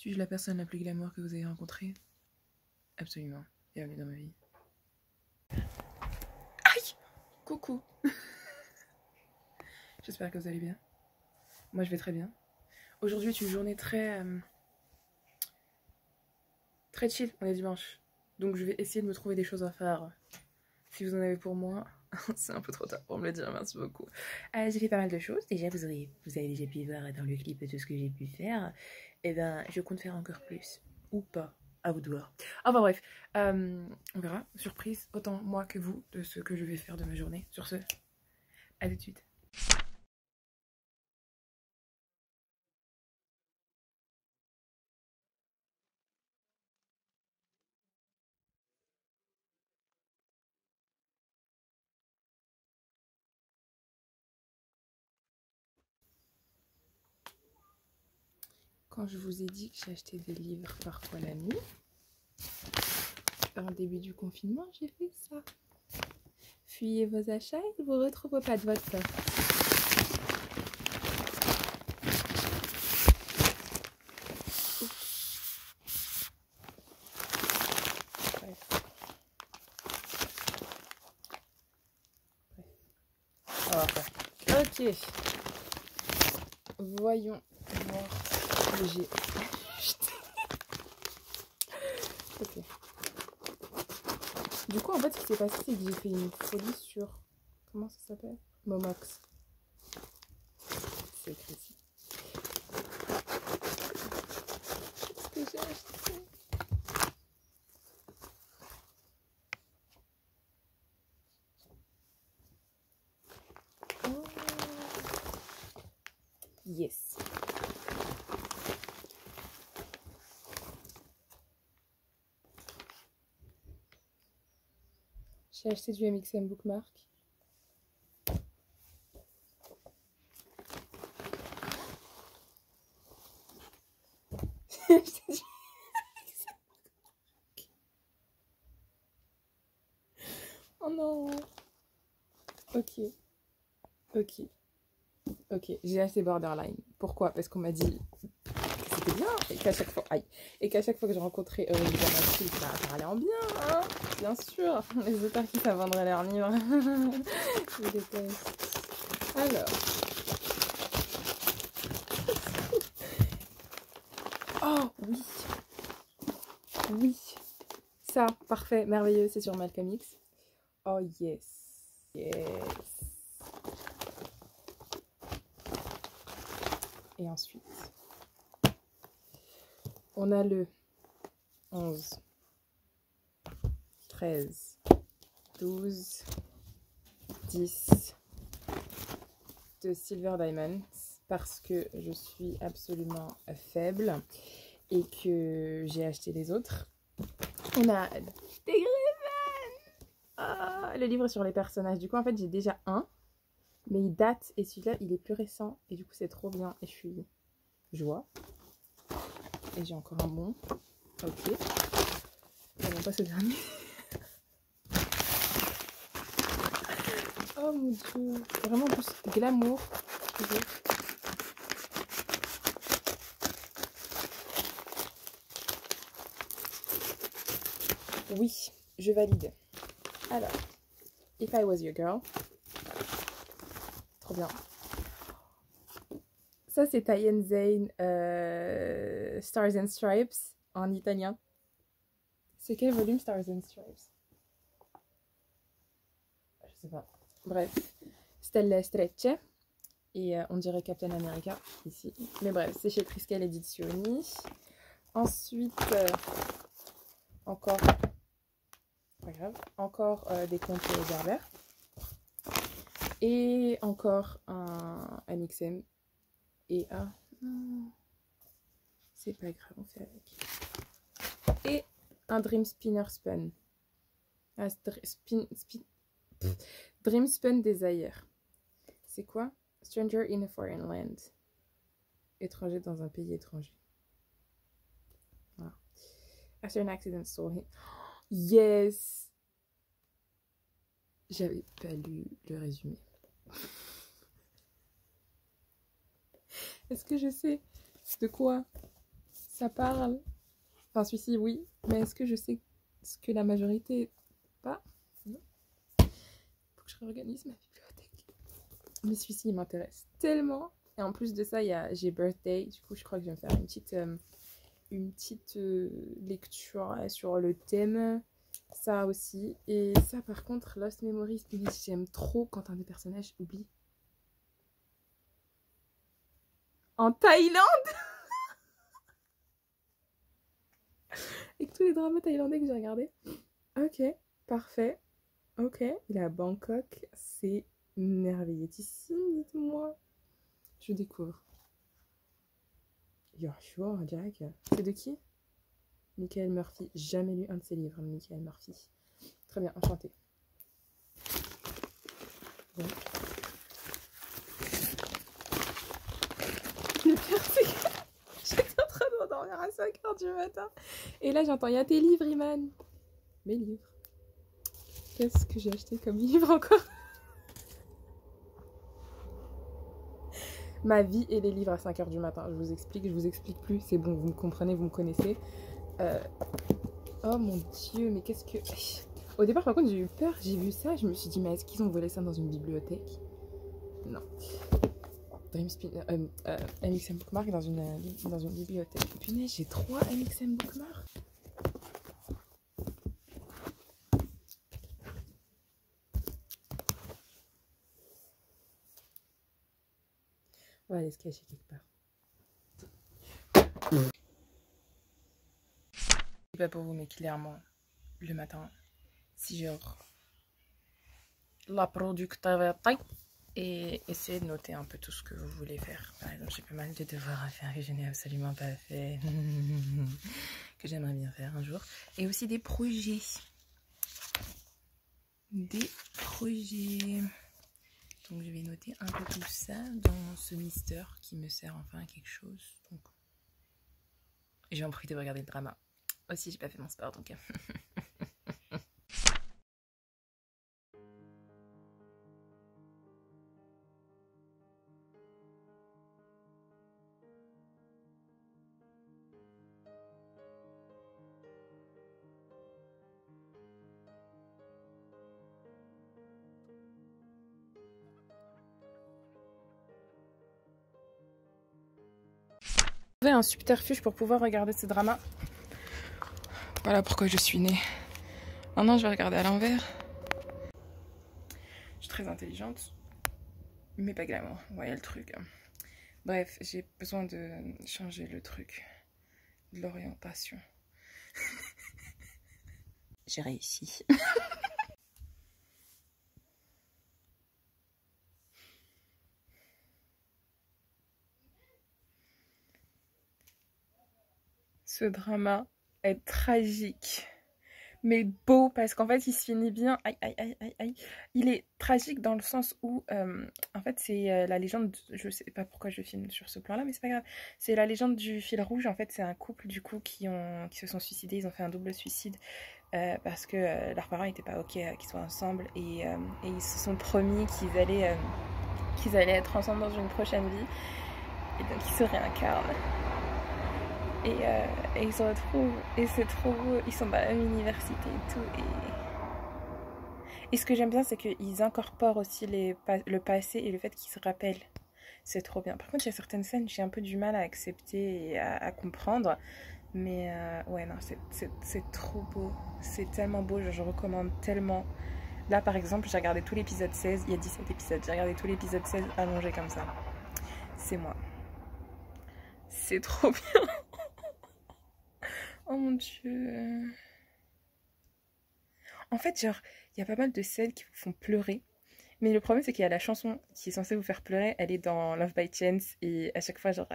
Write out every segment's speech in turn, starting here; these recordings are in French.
Suis-je la personne la plus glamour que vous ayez rencontrée? Absolument. Bienvenue dans ma vie. Aïe! Coucou! J'espère que vous allez bien. Moi, je vais très bien. Aujourd'hui est une journée très chill. On est dimanche. Donc, je vais essayer de me trouver des choses à faire. Si vous en avez pour moi, c'est un peu trop tard pour me le dire. Merci beaucoup. J'ai fait pas mal de choses. Déjà, vous avez déjà pu voir dans le clip tout ce que j'ai pu faire. Et ben, je compte faire encore plus. Ou pas. À vous de voir. Enfin bref, on verra. Surprise, autant moi que vous, de ce que je vais faire de ma journée. Sur ce, à tout de suite. Quand je vous ai dit que j'achetais des livres parfois la nuit, au début du confinement, j'ai fait ça. Fuyez vos achats et ne vous retrouvez pas de votre sort. Ok. Voyons voir ce que j'ai acheté. Ok. Du coup, en fait, ce qui s'est passé, c'est que j'ai fait une folie sur... Comment ça s'appelle? Momox. C'est écrit ici. Qu'est-ce que j'ai acheté? Oh. Yes. J'ai acheté du MXM Bookmark. J'ai acheté du MXM Bookmark. Oh non. Ok. Ok. Ok. J'ai acheté Borderline. Pourquoi? Parce qu'on m'a dit que c'était bien et qu'à chaque fois... Aïe. Et qu'à chaque fois que je rencontrais Aurélie Damassi, ça allait en bien, hein, bien sûr. Les auteurs qui savent vendre leurs livres. Je déteste. Alors... Oh, oui. Oui. Ça, parfait, merveilleux, c'est sur Malcolm X. Oh, yes. Yes. Et ensuite, on a le 11, 13, 12, 10 de Silver Diamonds parce que je suis absolument faible et que j'ai acheté les autres. On a des Griffins. Ah, le livre sur les personnages. Du coup, en fait, j'ai déjà un, mais il date et celui-là, il est plus récent et du coup, c'est trop bien et je suis joie. Et j'ai encore un bon. Ok. Non, pas ce dernier. Oh mon dieu. Vraiment plus glamour. Oui, je valide. Alors, If I Was Your Girl. Trop bien. Ça, c'est Tayen Zane, Stars and Stripes, en italien. C'est quel volume, Stars and Stripes? Je sais pas. Bref. Stelle Strecce. Et on dirait Captain America, ici. Mais bref, c'est chez Triskel Edizioni. Ensuite, encore... Pas grave. Encore des contes Gerber. Et encore un MXM. Et un... C'est pas grave, on fait avec. Et un Dream Spinner Spun. Ah, Dream Spun Desire. C'est quoi? Stranger in a Foreign Land. Étranger dans un pays étranger. Voilà. After an accident stole him. Yes! J'avais pas lu le résumé. Est-ce que je sais de quoi ça parle. Enfin, celui-ci, oui. Mais est-ce que je sais ce que la majorité... Pas? Non. Faut que je réorganise ma bibliothèque. Mais celui-ci, il m'intéresse tellement. Et en plus de ça, j'ai birthday. Du coup, je crois que je vais me faire une petite lecture sur le thème. Ça aussi. Et ça, par contre, Lost Memories, j'aime trop quand un des personnages oublie. En Thaïlande. Avec tous les dramas thaïlandais que j'ai regardés. Ok, parfait. Ok, il est à Bangkok. C'est merveilleux-tissime, dites-moi. Je découvre. You're sure, Jack? C'est de qui? Michael Murphy. Jamais lu un de ses livres, Michael Murphy. Très bien, enchanté. Bon. Le pire, c'est que j'étais en train de m'endormir à 5h du matin. Et là, j'entends, il y a tes livres, Iman. Mes livres. Qu'est-ce que j'ai acheté comme livre encore? Ma vie et les livres à 5h du matin. Je vous explique plus. C'est bon, vous me comprenez, vous me connaissez. Oh mon Dieu, mais qu'est-ce que... Au départ, par contre, j'ai eu peur. J'ai vu ça, je me suis dit, mais est-ce qu'ils ont volé ça dans une bibliothèque? Non. MXM Bookmark dans une bibliothèque. Punaise, j'ai 3 MXM Bookmark. On va aller se cacher quelque part. C'est pas pour vous, mais clairement, le matin, 6h, la productivité et essayez de noter un peu tout ce que vous voulez faire. Par exemple, j'ai pas mal de devoirs à faire que je n'ai absolument pas fait, que j'aimerais bien faire un jour. Et aussi des projets. Donc je vais noter un peu tout ça dans ce Mister qui me sert enfin à quelque chose. Donc j'ai en profité de regarder le drama. Aussi j'ai pas fait mon sport donc. Trouver un subterfuge pour pouvoir regarder ce drama. Voilà pourquoi je suis née. Maintenant je vais regarder à l'envers. Je suis très intelligente, mais pas glamour. Vous voyez le truc. Bref, j'ai besoin de changer le truc de l'orientation. J'ai réussi. Ce drama est tragique, mais beau parce qu'en fait il se finit bien. Aïe, aïe, aïe, aïe, aïe. Il est tragique dans le sens où, en fait, c'est la légende. Je sais pas pourquoi je filme sur ce plan-là, mais c'est pas grave. C'est la légende du fil rouge. En fait, c'est un couple du coup qui se sont suicidés. Ils ont fait un double suicide parce que leurs parents n'étaient pas ok qu'ils soient ensemble et ils se sont promis qu'ils allaient être ensemble dans une prochaine vie. Et donc ils se réincarnent. Et ils se retrouvent, et c'est trop beau, ils sont dans la même université et tout. Et ce que j'aime bien, c'est qu'ils incorporent aussi le passé et le fait qu'ils se rappellent. C'est trop bien. Par contre, il y a certaines scènes, j'ai un peu du mal à accepter et à comprendre. Mais ouais, non, c'est trop beau. C'est tellement beau, je recommande tellement. Là, par exemple, j'ai regardé tout l'épisode 16, il y a 17 épisodes. J'ai regardé tout l'épisode 16 allongé comme ça. C'est moi. C'est trop bien. Oh mon Dieu. En fait, genre, il y a pas mal de scènes qui vous font pleurer. Mais le problème, c'est qu'il y a la chanson qui est censée vous faire pleurer. Elle est dans Love by Chance. Et à chaque fois, genre,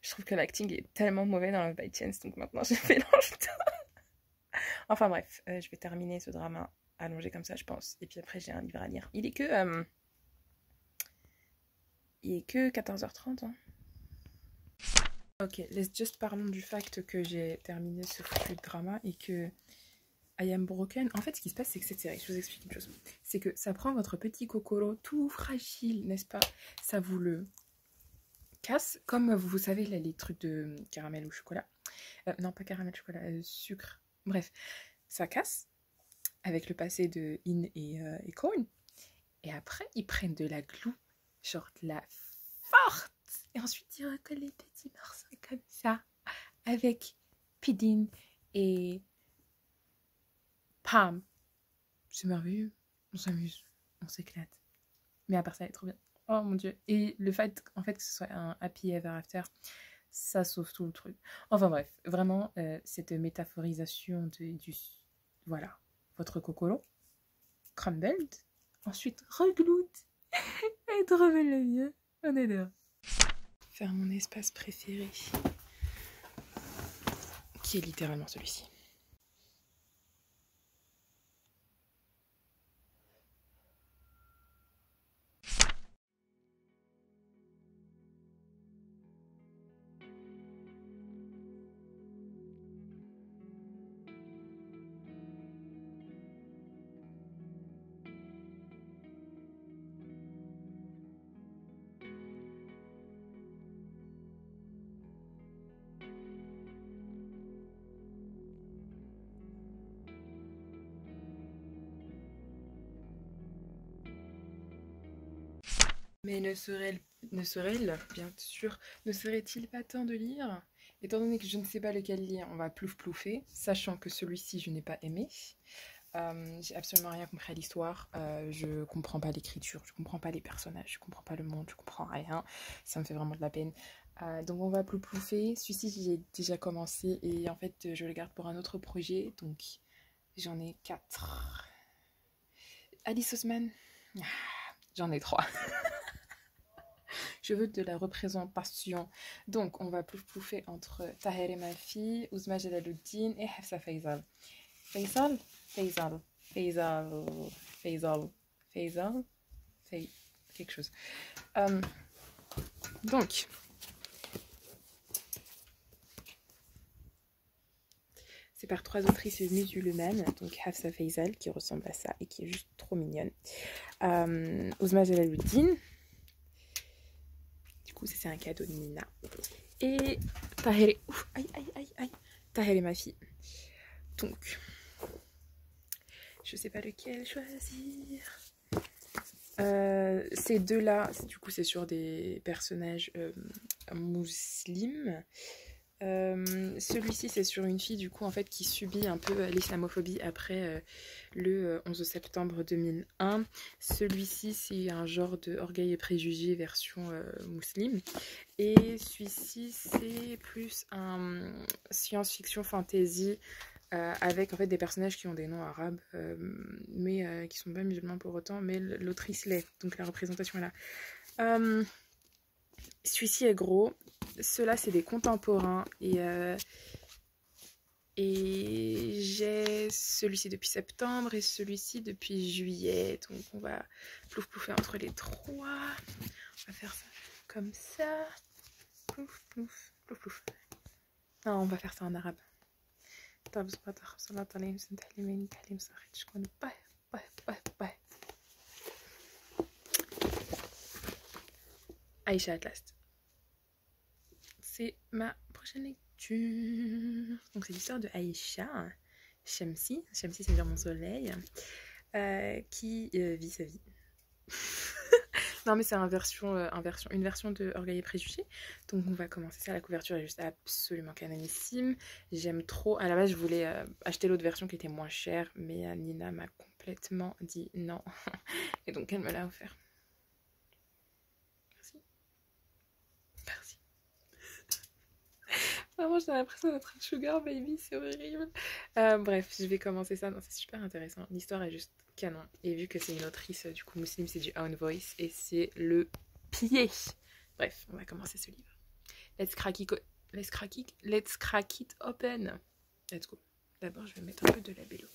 je trouve que l'acting est tellement mauvais dans Love by Chance. Donc maintenant, je mélange tout. Enfin bref, je vais terminer ce drama allongé comme ça, je pense. Et puis après, j'ai un livre à lire. Il est que 14h30. Hein. Ok, let's just parlons du fait que j'ai terminé ce foutu drama et que I am broken. En fait, ce qui se passe, c'est que cette série, je vous explique une chose, c'est que ça prend votre petit Kokoro tout fragile, n'est-ce pas? Ça vous le casse, comme vous savez, là, les trucs de caramel ou chocolat. Non, pas caramel, chocolat, sucre. Bref, ça casse avec le passé de In et Corn. Et après, ils prennent de la glue, genre de la forte. Et ensuite, ils recollent les petits morceaux comme ça, avec Pidin et Pam. C'est merveilleux. On s'amuse, on s'éclate. Mais à part ça, elle est trop bien. Oh mon dieu. Et le fait, en fait, que ce soit un happy ever after, ça sauve tout le truc. Enfin bref, vraiment, cette métaphorisation du... Voilà, votre cocolo, crumbled, ensuite regloute, et trop le mieux. On est là. Faire mon espace préféré, qui est littéralement celui-ci. Mais ne serait-il, bien sûr, ne serait-il pas temps de lire? Étant donné que je ne sais pas lequel lire, on va plouf plouffer, sachant que celui-ci je n'ai pas aimé. J'ai absolument rien compris à l'histoire, je comprends pas l'écriture, je comprends pas les personnages, je comprends pas le monde, je comprends rien, ça me fait vraiment de la peine. Donc on va plouf plouffer. Celui-ci j'ai déjà commencé et en fait je le garde pour un autre projet, donc j'en ai 4. Alice Oseman, j'en ai 3. Je veux de la représentation. Donc, on va plouf plouffer entre Taher Mafi, Ouzma Jalaluddin et Hafsa Faisal. Faisal, Faisal, Faisal, Faisal, Faisal, quelque chose. Donc, c'est par 3 autrices musulmanes, donc Hafsa Faisal qui ressemble à ça et qui est juste trop mignonne. Ouzma Jalaluddin. C'est un cadeau de Nina. Et Taher, Taher ma fille. Donc, je sais pas lequel choisir. Ces deux-là, du coup, c'est sur des personnages musulmans. Celui-ci, c'est sur une fille, du coup, en fait, qui subit un peu l'islamophobie après le 11 septembre 2001. Celui-ci, c'est un genre de Orgueil et Préjugés version musulmane. Et celui-ci, c'est plus un science-fiction fantasy avec, en fait, des personnages qui ont des noms arabes, mais qui sont pas musulmans pour autant, mais l'autrice l'est. Donc, la représentation est là. Celui-ci est gros. Ceux-là, c'est des contemporains. Et j'ai celui-ci depuis septembre et celui-ci depuis juillet. Donc, on va plouf plouffer entre les 3. On va faire ça comme ça. Plouf plouf, plouf plouf. Non, on va faire ça en arabe. Aïcha Atlas. C'est ma prochaine lecture. Donc c'est l'histoire de Aïcha, Shamsi c'est dire mon soleil, qui vit sa vie. Non mais c'est une version de Orgueil et Préjugés. Donc on va commencer ça. La couverture est juste absolument canonissime. J'aime trop. À la base je voulais acheter l'autre version qui était moins chère, mais Nina m'a complètement dit non. Et donc elle me l'a offert. Merci. Vraiment, j'ai l'impression d'être un sugar baby, c'est horrible. Bref, je vais commencer ça. Non, c'est super intéressant. L'histoire est juste canon. Et vu que c'est une autrice, du coup, musulmane, c'est du Own Voice et c'est le pied. Bref, on va commencer ce livre. Let's crack it open. Let's go. D'abord, je vais mettre un peu de labello.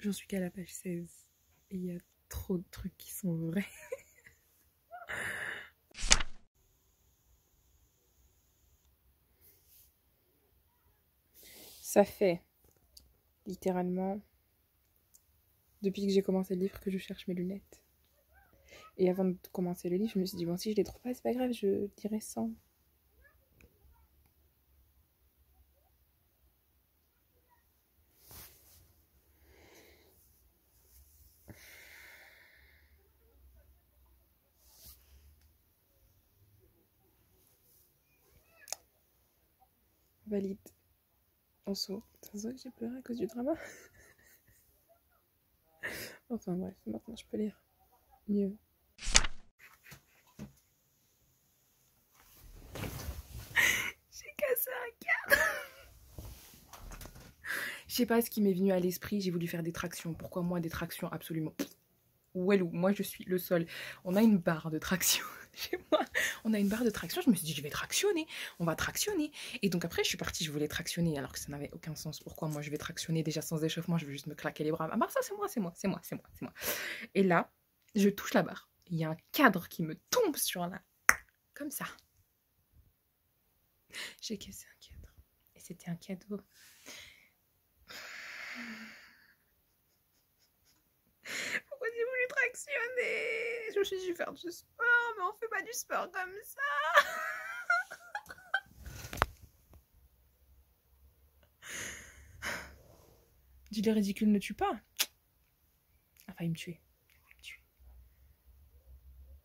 J'en suis qu'à la page 16. Et il y a trop de trucs qui sont vrais. Ça fait littéralement depuis que j'ai commencé le livre que je cherche mes lunettes. Et avant de commencer le livre, je me suis dit, bon, si je les trouve pas, c'est pas grave, je dirai 100. Valide. On saut. Ça se voit que j'ai pleuré à cause du drama. Enfin bref, maintenant je peux lire mieux. J'ai cassé un cadre. Je sais pas ce qui m'est venu à l'esprit, j'ai voulu faire des tractions. Pourquoi moi des tractions absolument Ouelou, moi je suis le sol. On a une barre de traction chez moi. On a une barre de traction, je me suis dit je vais tractionner, on va tractionner. Et donc après je suis partie, je voulais tractionner alors que ça n'avait aucun sens. Pourquoi moi je vais tractionner déjà sans échauffement, je veux juste me claquer les bras. Ah bah ça c'est moi, c'est moi, c'est moi, c'est moi, c'est moi. Et là, je touche la barre. Il y a un cadre qui me tombe sur la... Comme ça. J'ai cassé un cadre. Et c'était un cadeau. Pourquoi j'ai voulu tractionner? Je me suis dit, je vais faire du sport, mais on fait pas du sport comme ça. Dis le ridicule ne tue pas. Il a failli me tuer.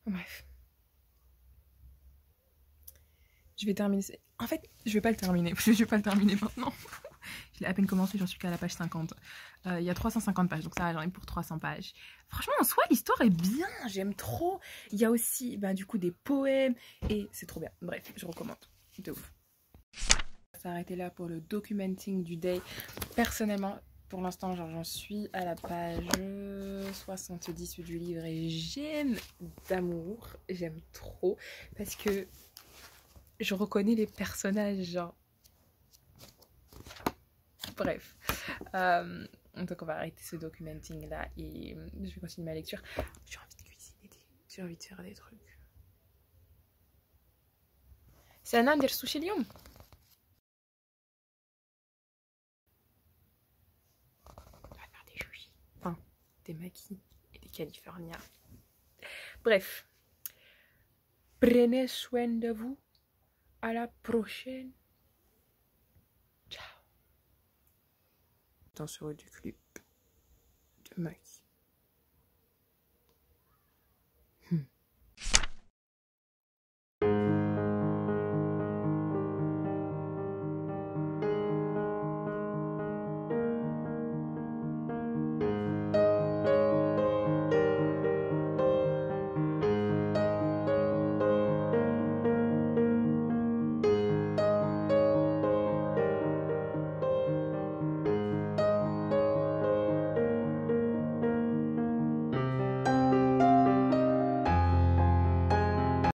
Bref. Je vais terminer. En fait, je vais pas le terminer. Parce que je vais pas le terminer maintenant. Je l'ai à peine commencé, j'en suis qu'à la page 50. Il y a 350 pages, donc ça, j'en ai pour 300 pages. Franchement, en soi, l'histoire est bien. J'aime trop. Il y a aussi, du coup, des poèmes. Et c'est trop bien. Bref, je recommande. De ouf. On va s'arrêter là pour le documenting du day. Personnellement, pour l'instant, j'en suis à la page 70 du livre et j'aime d'amour. J'aime trop. Parce que je reconnais les personnages, genre. Bref. Donc on va arrêter ce documenting là et je vais continuer ma lecture. J'ai envie de cuisiner, j'ai envie de faire des trucs. C'est un ندير السوشي اليوم. On va faire des sushis. Enfin, des maquis et des californiens. Bref. Prenez soin de vous. À la prochaine. Ciao. Attention du clip de maquis.